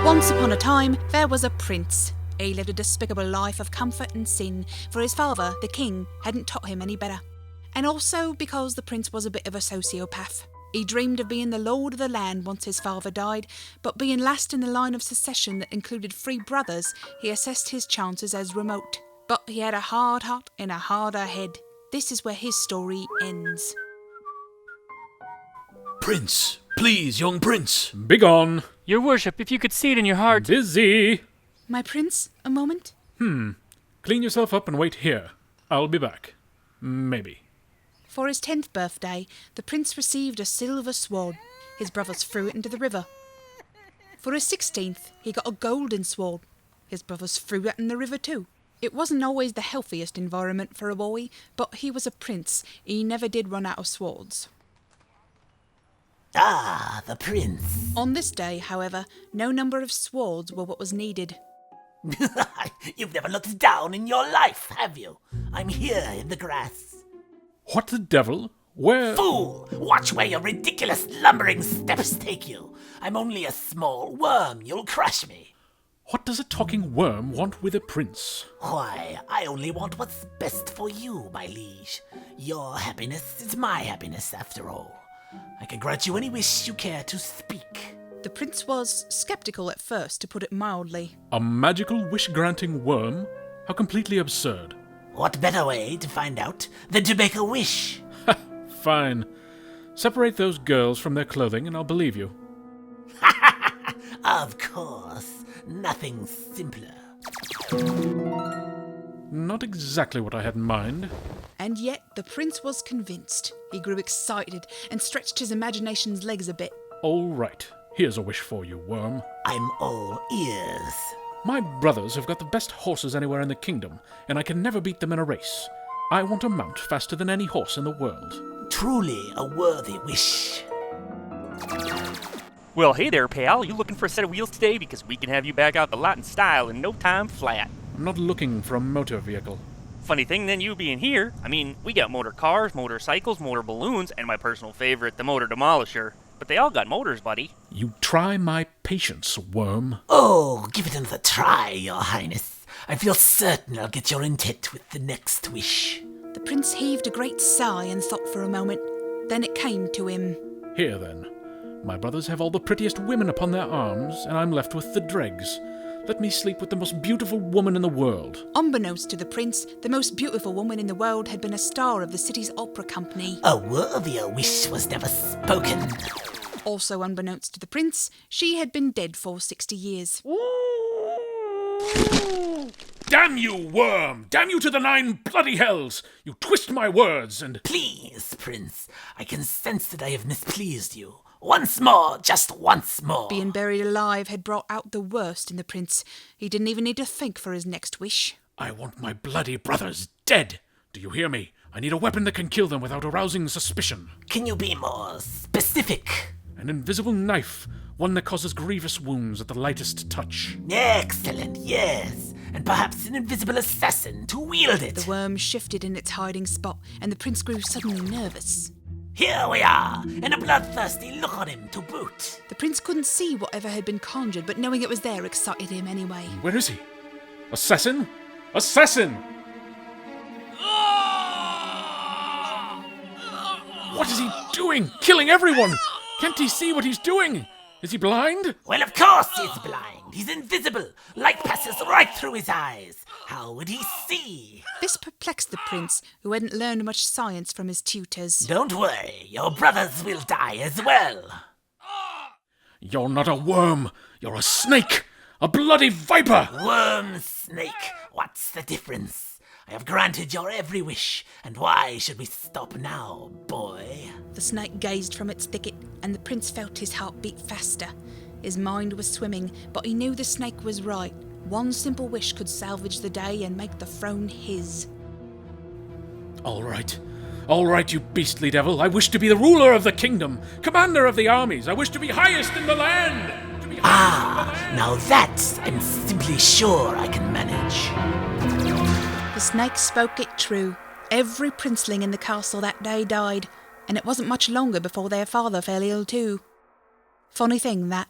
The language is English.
Once upon a time, there was a prince. He lived a despicable life of comfort and sin, for his father, the king, hadn't taught him any better. And also because the prince was a bit of a sociopath. He dreamed of being the lord of the land once his father died, but being last in the line of succession that included 3 brothers, he assessed his chances as remote. But he had a hard heart and a harder head. This is where his story ends. Prince, please, young prince. Begone. Your worship, if you could see it in your heart. Busy. My prince, a moment? Clean yourself up and wait here. I'll be back. Maybe. For his 10th birthday, the prince received a silver sword. His brothers threw it into the river. For his 16th, he got a golden sword. His brothers threw that in the river too. It wasn't always the healthiest environment for a boy, but he was a prince. He never did run out of swords. Ah, the prince. On this day, however, no number of swords were what was needed. You've never looked down in your life, have you? I'm here in the grass. What the devil? Where? Fool! Watch where your ridiculous lumbering steps take you. I'm only a small worm. You'll crush me. What does a talking worm want with a prince? Why, I only want what's best for you, my liege. Your happiness is my happiness, after all. I can grant you any wish you care to speak. The prince was sceptical at first, to put it mildly. A magical wish-granting worm? How completely absurd. What better way to find out than to make a wish? Fine. Separate those girls from their clothing and I'll believe you. Of course. Nothing simpler. Not exactly what I had in mind. And yet the prince was convinced. He grew excited and stretched his imagination's legs a bit. All right. Here's a wish for you, worm. I'm all ears. My brothers have got the best horses anywhere in the kingdom, and I can never beat them in a race. I want a mount faster than any horse in the world. Truly a worthy wish. Well, hey there, pal. You looking for a set of wheels today? Because we can have you back out the lot in style in no time flat. I'm not looking for a motor vehicle. Funny thing then you being here. I mean, we got motor cars, motorcycles, motor balloons, and my personal favorite, the motor demolisher. But they all got motors, buddy. You try my patience, worm. Oh, give it another try, your highness. I feel certain I'll get your intent with the next wish. The prince heaved a great sigh and thought for a moment. Then it came to him. Here then. My brothers have all the prettiest women upon their arms, and I'm left with the dregs. Let me sleep with the most beautiful woman in the world. Unbeknownst to the prince, the most beautiful woman in the world had been a star of the city's opera company. A worthier wish was never spoken. Also unbeknownst to the prince, she had been dead for 60 years. Damn you, worm! Damn you to the 9 bloody hells! You twist my words and... Please, prince, I can sense that I have mispleased you. Once more, just once more. Being buried alive had brought out the worst in the prince. He didn't even need to think for his next wish. I want my bloody brothers dead! Do you hear me? I need a weapon that can kill them without arousing suspicion. Can you be more specific? An invisible knife, one that causes grievous wounds at the lightest touch. Excellent, yes. And perhaps an invisible assassin to wield it. The worm shifted in its hiding spot, and the prince grew suddenly nervous. Here we are, and a bloodthirsty look on him to boot. The prince couldn't see whatever had been conjured, but knowing it was there excited him anyway. Where is he? Assassin? Assassin! What is he doing? Killing everyone! Can't he see what he's doing? Is he blind? Well, of course he's blind. He's invisible. Light passes right through his eyes. How would he see? This perplexed the prince, who hadn't learned much science from his tutors. Don't worry, your brothers will die as well. You're not a worm. You're a snake. A bloody viper. Worm, snake, what's the difference? I have granted your every wish, and why should we stop now, boy? The snake gazed from its thicket, and the prince felt his heart beat faster. His mind was swimming, but he knew the snake was right. One simple wish could salvage the day and make the throne his. All right, you beastly devil. I wish to be the ruler of the kingdom, commander of the armies. I wish to be highest in the land. Now that I'm simply sure I can manage. The snake spoke it true. Every princeling in the castle that day died, and it wasn't much longer before their father fell ill too. Funny thing, that.